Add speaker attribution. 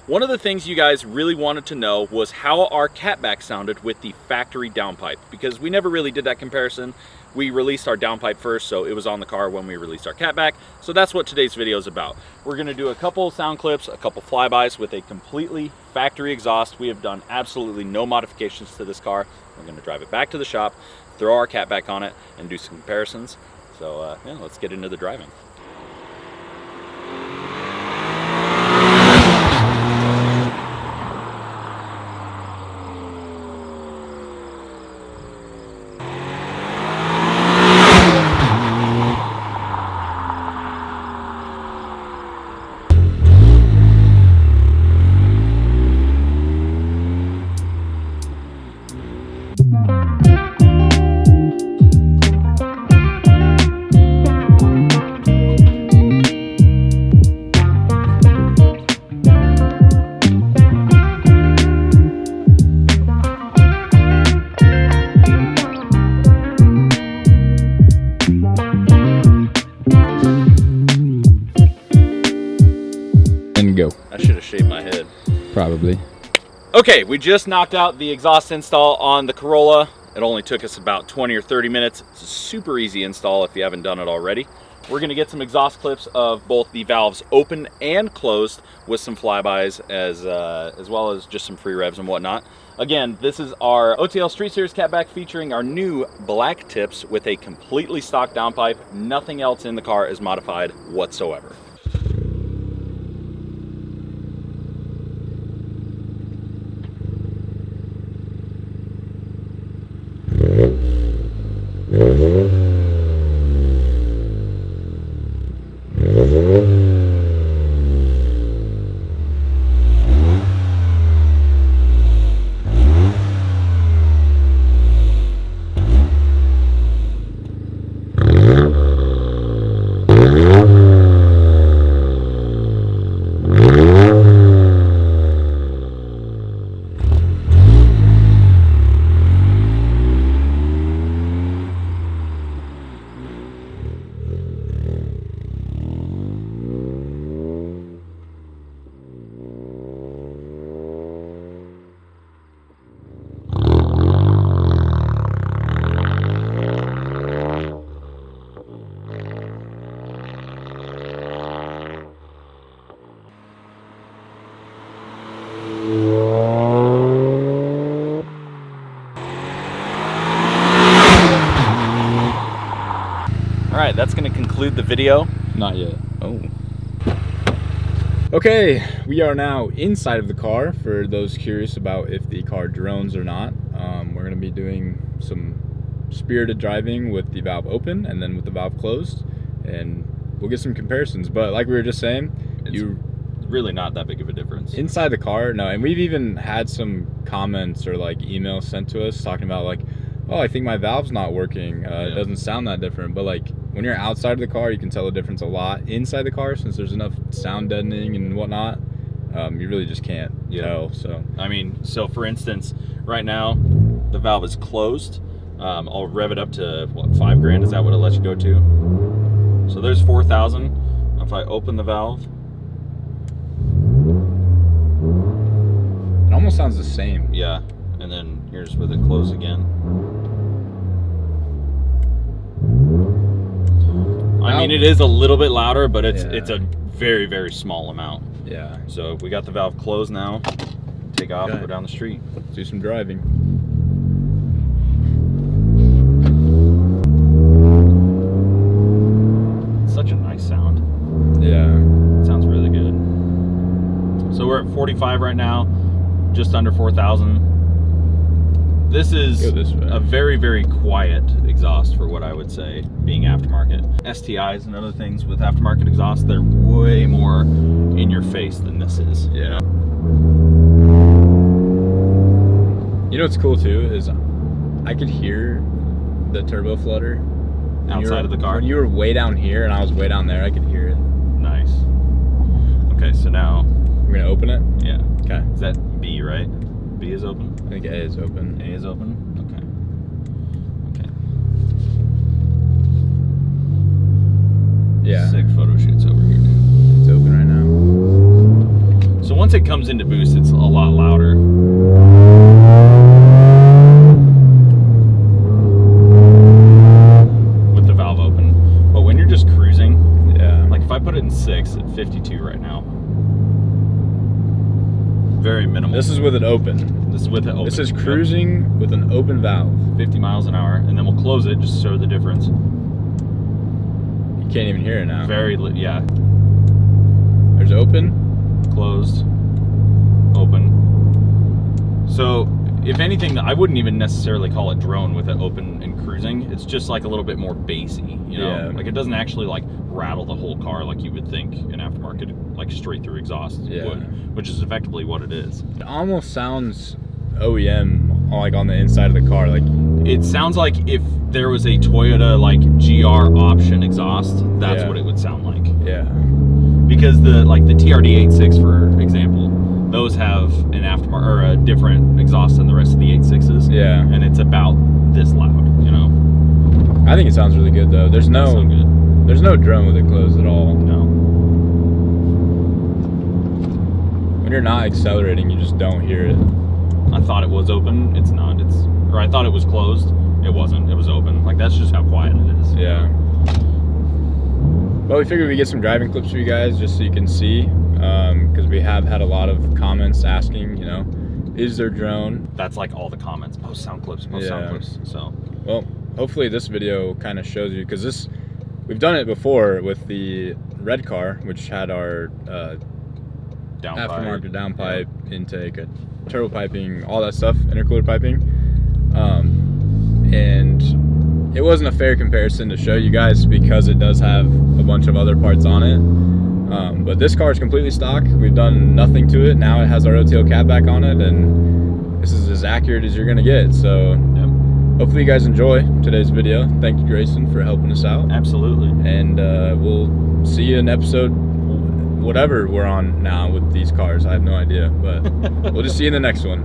Speaker 1: One of the things you guys really wanted to know was how our Catback sounded with the factory downpipe, because we never really did that comparison. We released our downpipe first, so it was on the car when we released our Catback. So that's what today's video is about. We're gonna do a couple sound clips, a couple flybys with a completely factory exhaust. We have done absolutely no modifications to this car. We're gonna drive it back to the shop, throw our Catback on it, and do some comparisons. So yeah, let's get into the driving.
Speaker 2: Go.
Speaker 1: I should have shaved my head.
Speaker 2: Probably.
Speaker 1: Okay, we just knocked out the exhaust install on the Corolla. It only took us about 20 or 30 minutes. It's a super easy install if you haven't done it already. We're gonna get some exhaust clips of both the valves open and closed with some flybys as well as just some free revs and whatnot. Again, this is our OTL Street Series Catback featuring our new black tips with a completely stock downpipe. Nothing else in the car is modified whatsoever. All right, that's gonna conclude the video.
Speaker 2: Not yet.
Speaker 1: Oh.
Speaker 2: Okay, we are now inside of the car. For those curious about if the car drones or not, we're gonna be doing some spirited driving with the valve open and then with the valve closed, and we'll get some comparisons. But like we were just saying,
Speaker 1: It's really not that big of a difference.
Speaker 2: inside the car, no, and we've even had some comments or like emails sent to us talking about like, oh, I think my valve's not working. It doesn't sound that different. But like when you're outside of the car, you can tell the difference a lot. Inside the car, since there's enough sound deadening and whatnot, you really just can't tell. So
Speaker 1: I mean, so for instance, right now the valve is closed. I'll rev it up to what, 5 grand? Is that what it lets you go to? So there's 4,000. If I open the valve,
Speaker 2: it almost sounds the same.
Speaker 1: yeah, and then here's with it closed again. I mean, it is a little bit louder, but it's a very, very small amount.
Speaker 2: Yeah.
Speaker 1: So we got the valve closed now. Take off, go down the street.
Speaker 2: Let's do some driving.
Speaker 1: Such a nice sound.
Speaker 2: Yeah.
Speaker 1: It sounds really good. So we're at 45 right now, just under 4,000. This is a very, very quiet exhaust for what I would say being aftermarket. STIs and other things with aftermarket exhaust, they're way more in your face than this is.
Speaker 2: Yeah. You know what's cool too is I could hear the turbo flutter
Speaker 1: outside of the car.
Speaker 2: When you were way down here and I was way down there, I could hear it.
Speaker 1: Nice. Okay, so now
Speaker 2: we're gonna open it.
Speaker 1: Yeah.
Speaker 2: Okay.
Speaker 1: Is that B, right? B is open?
Speaker 2: I think A is open.
Speaker 1: A is open? Okay. Okay.
Speaker 2: Yeah.
Speaker 1: Sick photo shoots over here, dude.
Speaker 2: It's open right now.
Speaker 1: So So once it comes into boost, it's a lot louder. With the valve open. But when you're just cruising, like if I put it in 6 at 52 right now, very minimal.
Speaker 2: This is with it open.
Speaker 1: This is with it open.
Speaker 2: This is cruising with an open valve.
Speaker 1: 50 miles an hour, and then we'll close it just to show the difference.
Speaker 2: You can't even hear it now.
Speaker 1: Yeah.
Speaker 2: There's open,
Speaker 1: closed, open. So if anything, I wouldn't even necessarily call it drone with it open and cruising. It's just like a little bit more bassy, you know?
Speaker 2: Yeah.
Speaker 1: Like it doesn't actually like rattle the whole car like you would think an aftermarket, like straight through exhaust would, which is effectively what it is.
Speaker 2: It almost sounds OEM, like on the inside of the car. Like
Speaker 1: it sounds like if there was a Toyota like GR option exhaust, that's what it would sound like.
Speaker 2: Yeah.
Speaker 1: Because the TRD 86, for example, those have an aftermarket or a different exhaust than the rest of the 86s.
Speaker 2: Yeah.
Speaker 1: And it's about this loud, you know.
Speaker 2: I think it sounds really good though. There's no drone with it closed at all.
Speaker 1: No.
Speaker 2: When you're not accelerating, you just don't hear it.
Speaker 1: I thought it was open. It's not. Or I thought it was closed. It wasn't. It was open. Like that's just how quiet it is.
Speaker 2: Yeah. Well, we figured we'd get some driving clips for you guys just so you can see, because we have had a lot of comments asking, you know, is there drone?
Speaker 1: That's like all the comments. Post sound clips. Post sound clips. So.
Speaker 2: Well, hopefully this video kind of shows you, because we've done it before with the red car, which had our aftermarket downpipe intake, turbo piping, all that stuff, intercooler piping, and it wasn't a fair comparison to show you guys because it does have a bunch of other parts on it. But this car is completely stock. We've done nothing to it. Now it has our OTO Catback on it, and this is as accurate as you're gonna get. So hopefully you guys enjoy today's video. Thank you, Grayson, for helping us out.
Speaker 1: Absolutely.
Speaker 2: And we'll see you in episode whatever we're on now with these cars. I have no idea, but we'll just see you in the next one.